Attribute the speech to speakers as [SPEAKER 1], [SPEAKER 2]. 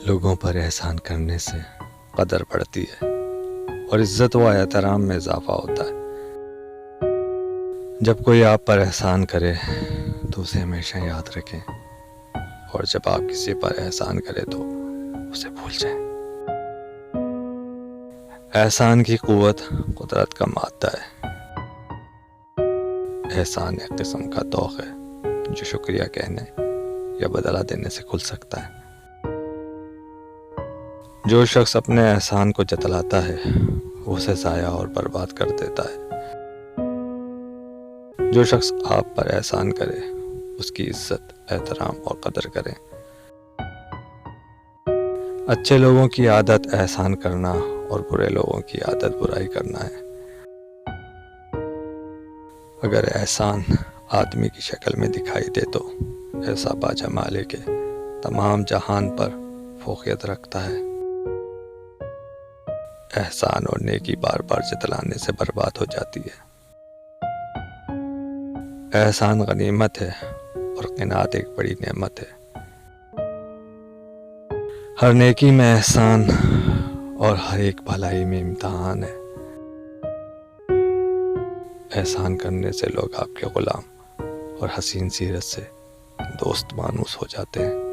[SPEAKER 1] لوگوں پر احسان کرنے سے قدر بڑھتی ہے اور عزت و احترام میں اضافہ ہوتا ہے۔ جب کوئی آپ پر احسان کرے تو اسے ہمیشہ یاد رکھیں، اور جب آپ کسی پر احسان کریں تو اسے بھول جائیں۔ احسان کی قوت قدرت کا مادہ ہے۔ احسان ایک قسم کا توق ہے جو شکریہ کہنے یا بدلہ دینے سے کھل سکتا ہے۔ جو شخص اپنے احسان کو جتلاتا ہے وہ اسے ضائع اور برباد کر دیتا ہے۔ جو شخص آپ پر احسان کرے اس کی عزت، احترام اور قدر کریں۔ اچھے لوگوں کی عادت احسان کرنا اور برے لوگوں کی عادت برائی کرنا ہے۔ اگر احسان آدمی کی شکل میں دکھائی دے تو ایسا باجمال ہے کہ تمام جہان پر فوقیت رکھتا ہے۔ احسان اور نیکی بار بار جتلانے سے برباد ہو جاتی ہے۔ احسان غنیمت ہے اور قناعت ایک بڑی نعمت ہے۔ ہر نیکی میں احسان اور ہر ایک بھلائی میں امتحان ہے۔ احسان کرنے سے لوگ آپ کے غلام اور حسین سیرت سے دوست مانوس ہو جاتے ہیں۔